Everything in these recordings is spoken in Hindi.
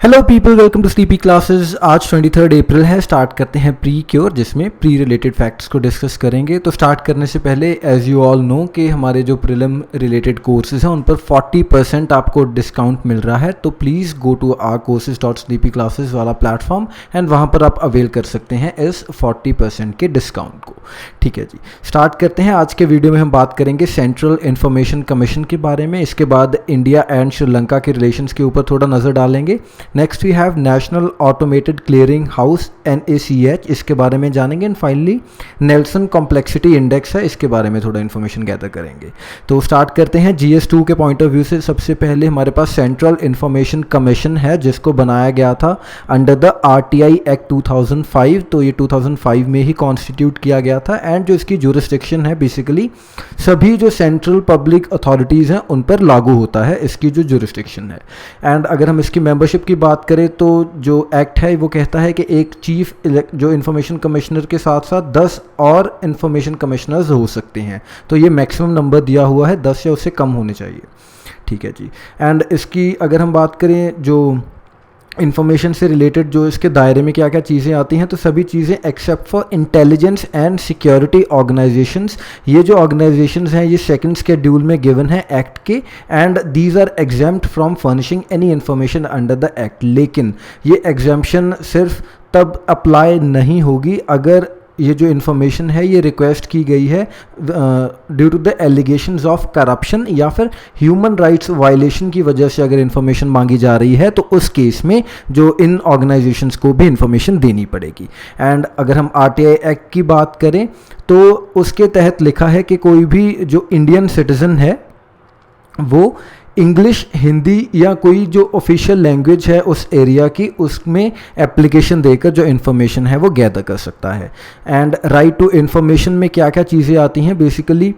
Hello people, welcome to sleepy classes. आज 23 अप्रैल है। स्टार्ट करते हैं प्री क्योर, जिसमें प्री रिलेटेड फैक्ट्स को डिस्कस करेंगे। तो स्टार्ट करने से पहले एज यू ऑल नो कि हमारे जो प्रीलिम रिलेटेड कोर्सेज हैं उन पर 40% आपको डिस्काउंट मिल रहा है। तो प्लीज़ गो टू ourcourses.sleepyclasses वाला प्लेटफॉर्म एंड वहाँ पर आप अवेल कर सकते हैं इस 40% के डिस्काउंट को। ठीक है जी, स्टार्ट करते हैं। आज के वीडियो में हम बात करेंगे सेंट्रल इंफॉर्मेशन कमीशन के बारे में। इसके बाद इंडिया एंड श्रीलंका के रिलेशंस के ऊपर थोड़ा नज़र डालेंगे। Next we have national automated clearing house NACH, इसके बारे में जानेंगे। And finally Nelson complexity index है, इसके बारे में थोड़ा इन्फॉर्मेशन गैदर करेंगे। तो स्टार्ट करते हैं GS2 के पॉइंट ऑफ व्यू से। सबसे पहले हमारे पास सेंट्रल इंफॉर्मेशन कमीशन है, जिसको बनाया गया था अंडर द RTI एक्ट 2005। तो ये 2005 में ही कॉन्स्टिट्यूट किया गया था। एंड जो इसकी जुरिस्डिक्शन है बेसिकली सभी जो सेंट्रल पब्लिक अथॉरिटीज़ हैं उन पर लागू होता है इसकी जो जुरिस्डिक्शन है। एंड अगर हम इसकी मेंबरशिप की बात करें तो जो एक्ट है वो कहता है कि एक चीफ जो इंफॉर्मेशन कमिश्नर के साथ साथ 10 और इंफॉर्मेशन कमिश्नर्स हो सकते हैं। तो ये मैक्सिमम नंबर दिया हुआ है, 10 या उससे कम होने चाहिए। ठीक है जी। एंड इसकी अगर हम बात करें जो इंफॉर्मेशन से रिलेटेड जो इसके दायरे में क्या क्या चीज़ें आती हैं, तो सभी चीज़ें except for intelligence and security organisations. ये जो ऑर्गेनाइजेशंस हैं ये सेकंड शेड्यूल में गिवन है एक्ट के। And these are exempt from furnishing any information under the act. लेकिन ये एग्जाम्पशन सिर्फ तब अप्लाई नहीं होगी अगर ये जो इन्फॉर्मेशन है ये रिक्वेस्ट की गई है due to the allegations of corruption या फिर ह्यूमन राइट्स वायलेशन की वजह से अगर इन्फॉर्मेशन मांगी जा रही है, तो उस केस में जो इन ऑर्गेनाइजेशंस को भी इन्फॉर्मेशन देनी पड़ेगी। एंड अगर हम RTI एक्ट की बात करें तो उसके तहत लिखा है कि कोई भी जो इंडियन सिटीज़न है वो इंग्लिश, हिंदी या कोई जो ऑफिशियल लैंग्वेज है उस एरिया की, उसमें एप्लीकेशन देकर जो इन्फॉर्मेशन है वो गैदर कर सकता है। एंड राइट टू इन्फॉर्मेशन में क्या क्या चीज़ें आती हैं बेसिकली,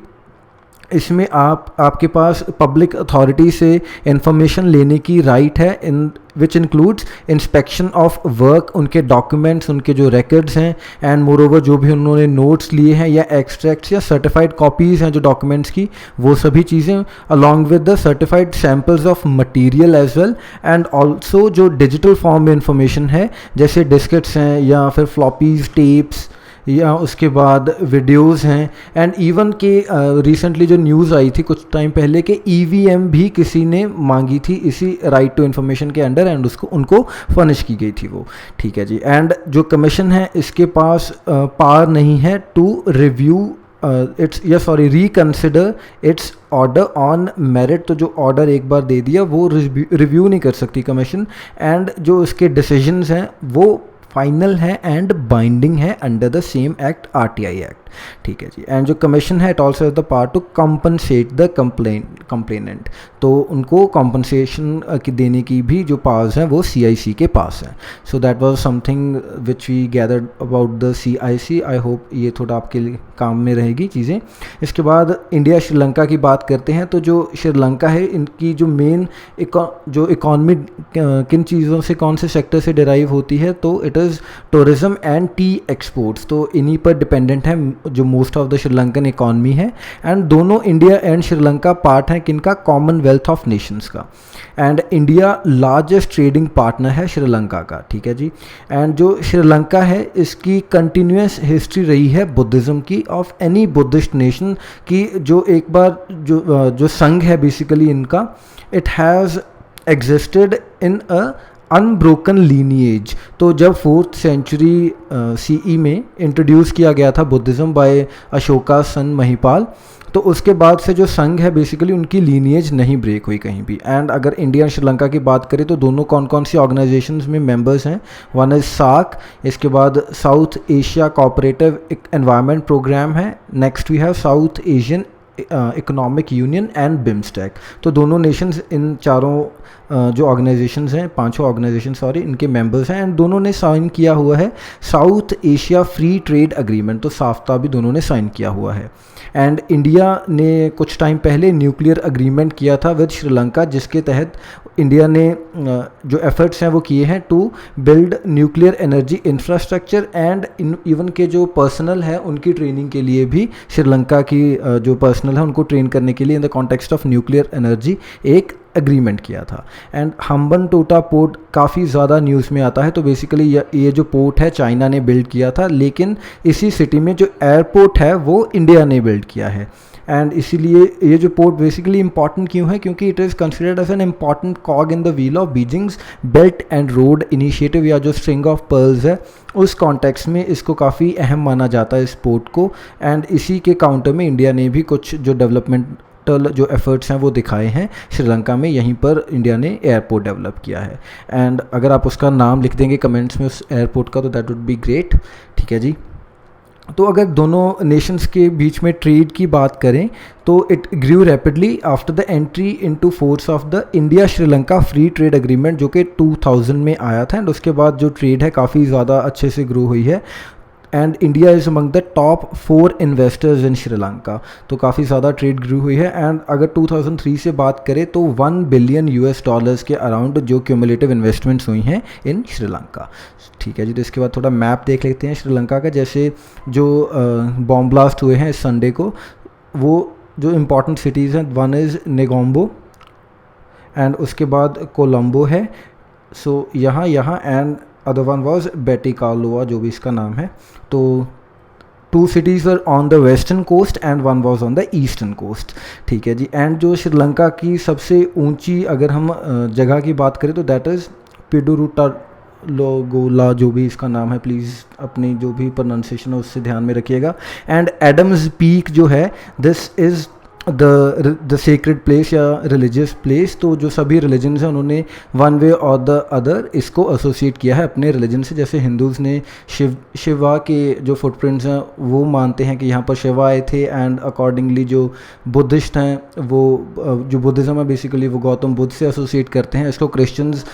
इसमें आपके पास पब्लिक अथॉरिटी से इंफॉर्मेशन लेने की राइट है, in which includes inspection of work, उनके डॉक्यूमेंट्स, उनके जो रिकॉर्ड्स हैं। एंड मोर ओवर जो भी उन्होंने नोट्स लिए हैं या एक्सट्रैक्ट्स या सर्टिफाइड कॉपीज़ हैं जो डॉक्यूमेंट्स की, वो सभी चीज़ें along with the certified samples of material as well. And also जो डिजिटल फॉर्म में इंफॉर्मेशन है जैसे डिस्केट्स हैं या फिर फ्लॉपीज़, टेप्स या उसके बाद वीडियोस हैं। एंड इवन के रिसेंटली जो न्यूज़ आई थी कुछ टाइम पहले कि EVM भी किसी ने मांगी थी इसी राइट टू इन्फॉर्मेशन के अंडर, एंड उनको फर्निश की गई थी वो। ठीक है जी। एंड जो कमीशन है इसके पास पावर नहीं है to review reconsider its order on merit. तो जो ऑर्डर एक बार दे दिया वो रिव्यू नहीं कर सकती कमीशन। एंड जो उसके डिसीजंस हैं वो फाइनल है एंड बाइंडिंग है under the same act RTI act. ठीक है जी। एंड जो कमीशन है it also has the power to compensate the complainant. तो उनको कॉम्पनसेशन की देने की भी जो पावर्स हैं वो CIC के पास है। So that was something which we gathered about the CIC। I hope ये थोड़ा आपके लिए काम में रहेगी चीज़ें। इसके बाद इंडिया श्रीलंका की बात करते हैं। तो जो श्रीलंका है इनकी जो मेन जो इकॉनमी किन चीज़ों से, कौन से सेक्टर से डिराइव होती है, तो it is tourism and T exports. तो इन्हीं पर डिपेंडेंट है जो most of the Sri Lankan economy है। एंड दोनों इंडिया एंड श्रीलंका पार्ट हैं किनका, कॉमनवेल्थ ऑफ नेशंस का। And India largest trading partner है श्रीलंका का। ठीक है जी। एंड जो श्रीलंका है इसकी कंटिन्यूस हिस्ट्री रही है बुद्धिज़्म की, ऑफ एनी बुद्धिस्ट नेशन की। जो एक बार जो संघ है बेसिकली इनका, it has existed in a unbroken lineage. तो जब 4th सेंचुरी CE में इंट्रोड्यूस किया गया था बुद्धिज़्म बाय अशोका सन महिपाल, तो उसके बाद से जो संघ है बेसिकली उनकी लीनिएज नहीं ब्रेक हुई कहीं भी। एंड अगर इंडिया और श्रीलंका की बात करें तो दोनों कौन कौन सी ऑर्गेनाइजेशंस में मेंबर्स हैं, वन इज़ SAARC, इसके बाद South Asia cooperative environment programme है, next we have South Asian economic union and BIMSTEC. तो दोनों नेशंस इन चारों जो ऑर्गेनाइजेशंस हैं, पांचों ऑर्गेनाइजेशन सॉरी, इनके मेंबर्स हैं। एंड दोनों ने साइन किया हुआ है South Asia free trade agreement. तो साफ्ता भी दोनों ने साइन किया हुआ है। एंड इंडिया ने कुछ टाइम पहले न्यूक्लियर अग्रीमेंट किया था विद श्रीलंका, जिसके तहत इंडिया ने जो एफर्ट्स हैं वो किए हैं to build nuclear energy infrastructure and even के जो पर्सनल है उनकी ट्रेनिंग के लिए भी श्रीलंका की जो पर्सनल है उनको ट्रेन करने के लिए in the context of nuclear energy एक एग्रीमेंट किया था। एंड हम्बनटोटा पोर्ट काफ़ी ज़्यादा न्यूज़ में आता है। तो बेसिकली ये जो पोर्ट है चाइना ने बिल्ड किया था, लेकिन इसी सिटी में जो एयरपोर्ट है वो इंडिया ने बिल्ड किया है। एंड इसीलिए ये जो पोर्ट बेसिकली इंपॉर्टेंट क्यों है, क्योंकि it is considered as an important cog in the wheel of Beijing's belt and road initiative या जो स्ट्रिंग ऑफ पर्ल्स है उस कॉन्टेक्स्ट में इसको काफ़ी अहम माना जाता है इस पोर्ट को। एंड इसी के काउंटर में इंडिया ने भी कुछ जो डेवलपमेंट जो एफर्ट्स हैं वो दिखाए हैं श्रीलंका में। यहीं पर इंडिया ने एयरपोर्ट डेवलप किया है। एंड अगर आप उसका नाम लिख देंगे कमेंट्स में उस एयरपोर्ट का तो दैट वुड बी ग्रेट। ठीक है जी। तो अगर दोनों नेशंस के बीच में ट्रेड की बात करें तो it grew rapidly after the entry into force of the India Sri Lanka free trade agreement जो कि 2000 में आया था। एंड उसके बाद जो ट्रेड है काफ़ी ज़्यादा अच्छे से ग्रो हुई है। And India is among the top 4 investors in Sri Lanka. तो काफ़ी ज़्यादा ट्रेड ग्रू हुई है। एंड अगर 2003 से बात करें तो $1 बिलियन के अराउंड जो क्यूमुलेटिव इन्वेस्टमेंट्स हुई हैं इन श्रीलंका। ठीक है जी। तो इसके बाद थोड़ा मैप देख लेते हैं श्रीलंका का। जैसे जो बॉम्ब ब्लास्ट हुए हैं इस संडे को, वो जो इम्पॉर्टेंट सिटीज़ हैं, वन इज़ नेगोम्बो एंड उसके बाद कोलंबो है। सो यहाँ and other one was Batticaloa जो भी इसका नाम है। तो 2 cities were on the western coast and one was on the eastern coast. ठीक है जी। एंड जो श्रीलंका की सबसे ऊंची अगर हम जगह की बात करें तो दैट इज़ पिडुरुटालोगोला जो भी इसका नाम है, प्लीज़ अपनी जो भी प्रोनाउंसिएशन है उससे ध्यान में रखिएगा। एंड एडम्स पीक जो है this is the sacred place या रिलीजियस प्लेस। तो जो सभी रिलीजन्स हैं उन्होंने वन वे और द अदर इसको एसोसिएट किया है अपने रिलीजन से। जैसे हिंदूज़ ने शिवा के जो फुटप्रिंट्स हैं वो मानते हैं कि यहाँ पर शिवा आए थे। एंड अकॉर्डिंगली जो बुद्धिस्ट हैं वो जो बुद्धिज़्म है बेसिकली वो गौतम बुद्ध से एसोसिएट करते हैं। इसको क्रिश्चियंस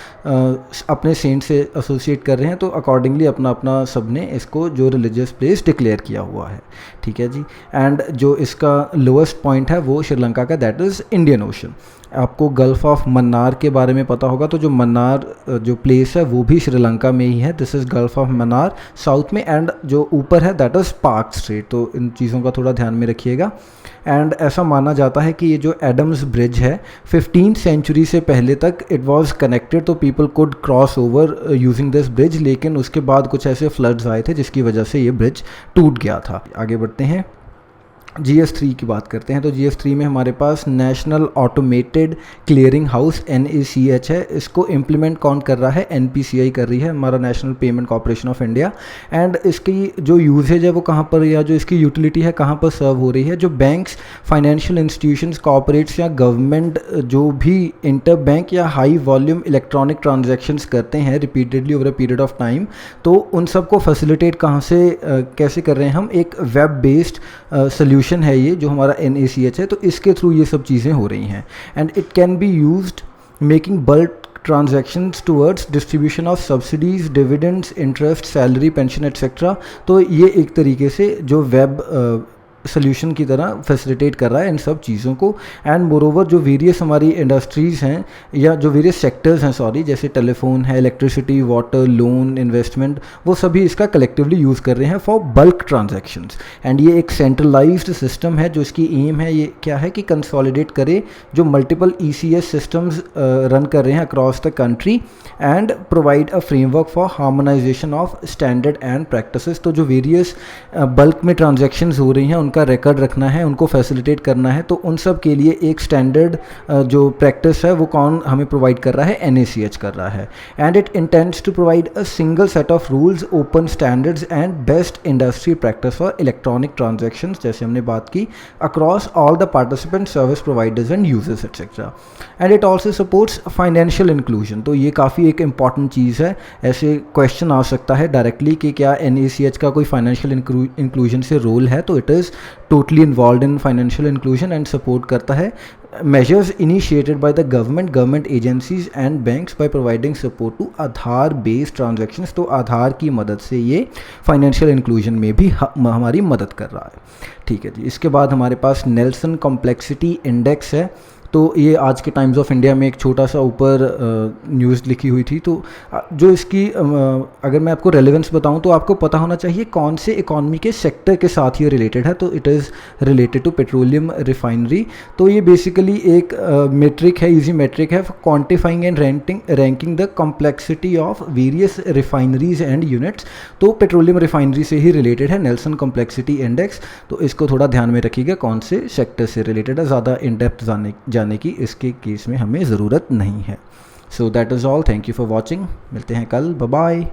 अपने सेंट से एसोसिएट कर रहे हैं। तो अकॉर्डिंगली अपना अपना सब ने इसको जो रिलीजियस प्लेस डिक्लेयर किया हुआ है। ठीक है जी। एंड जो इसका लोएस्ट पॉइंट है वो श्रीलंका का दैट इज़ इंडियन ओशन। आपको गल्फ़ ऑफ मन्नार के बारे में पता होगा। तो जो मन्नार जो प्लेस है वो भी श्रीलंका में ही है। This is gulf of Mannar south में। एंड जो ऊपर है दैट इज़ पार्क स्ट्रेट। तो इन चीज़ों का थोड़ा ध्यान में रखिएगा। एंड ऐसा माना जाता है कि ये जो एडम्स ब्रिज है 15th सेंचुरी से पहले तक इट वाज कनेक्टेड, तो people could cross over using this bridge. लेकिन उसके बाद कुछ ऐसे फ्लड्स आए थे जिसकी वजह से ये ब्रिज टूट गया था। आगे बढ़ते हैं, GS3 की बात करते हैं। तो GS3 में हमारे पास national automated clearing house NACH है। इसको इम्प्लीमेंट कौन कर रहा है? NPCI कर रही है, हमारा national payment corporation of India. And इसकी जो यूजेज है वो कहाँ पर या जो इसकी यूटिलिटी है कहाँ पर सर्व हो रही है? जो बैंक्स, फाइनेंशियल इंस्टीट्यूशंस, कॉर्पोरेट्स या गवर्नमेंट जो भी इंटर बैंक या हाई वॉल्यूम इलेक्ट्रॉनिक ट्रांजेक्शंस करते हैं repeatedly over a period of time, तो उन सबको फैसिलिटेट कहाँ से कैसे कर रहे हैं हम? एक वेब बेस्ड सोल्यूशन है ये जो हमारा NACH है। तो इसके थ्रू ये सब चीज़ें हो रही हैं। And it can be used making bulk transactions towards distribution of subsidies, dividends, interest, salary, pension etcetera. तो ये एक तरीके से जो वेब सोल्यूशन की तरह फैसिलिटेट कर रहा है इन सब चीज़ों को। एंड मोरोवर जो वेरियस हमारी इंडस्ट्रीज़ हैं या जो वेरियस सेक्टर्स हैं सॉरी, जैसे टेलीफोन है, इलेक्ट्रिसिटी, वाटर, लोन, इन्वेस्टमेंट, वो सभी इसका कलेक्टिवली यूज़ कर रहे हैं फॉर बल्क ट्रांजैक्शंस। एंड ये एक सेंट्रलाइज्ड सिस्टम है जो इसकी एम है ये क्या है कि कंसोलिडेट करे जो मल्टीपल ECS सिस्टम्स रन कर रहे हैं across the country and provide a framework for harmonisation of standard and practices. तो जो वेरियस बल्क में ट्रांजैक्शंस हो रही हैं का रिकॉर्ड रखना है, उनको फैसिलिटेट करना है। तो उन सब के लिए एक स्टैंडर्ड जो प्रैक्टिस है वो कौन हमें प्रोवाइड कर रहा है? NACH कर रहा है। And it intends to provide a single set of rules, open standards and best industry practice for electronic transactions, जैसे हमने बात की, across all the participant service providers and users etcetera. And it also supports financial inclusion. तो ये काफ़ी एक इंपॉर्टेंट चीज़ है। ऐसे क्वेश्चन आ सकता है डायरेक्टली कि क्या NACH का कोई फाइनेंशियल इंक्लूजन से रोल है? तो it is totally involve in financial inclusion and support करता है measures initiated by the government agencies and banks by providing support to Aadhaar based transactions। तो आधार की मदद से ये फाइनेंशियल इंक्लूजन में भी हमारी मदद कर रहा है। ठीक है जी। इसके बाद हमारे पास नेल्सन कॉम्प्लेक्सिटी इंडेक्स है। तो ये आज के टाइम्स ऑफ इंडिया में एक छोटा सा ऊपर न्यूज़ लिखी हुई थी। तो जो इसकी अगर मैं आपको रेलेवेंस बताऊं तो आपको पता होना चाहिए कौन से इकॉनमी के सेक्टर के साथ ये रिलेटेड है। तो it is related to petroleum refinery. तो ये बेसिकली एक मेट्रिक है, इजी मेट्रिक है quantifying and ranking the complexity of various refineries and units. तो पेट्रोलियम रिफाइनरी से ही रिलेटेड है नेल्सन कॉम्प्लेक्सिटी इंडेक्स। तो इसको थोड़ा ध्यान में रखिएगा कौन से सेक्टर से रिलेटेड है, ज़्यादा इन डेप्थ जाने की इसके केस में हमें ज़रूरत नहीं है। So that is all, thank you for watching, मिलते हैं कल, बाय बाय।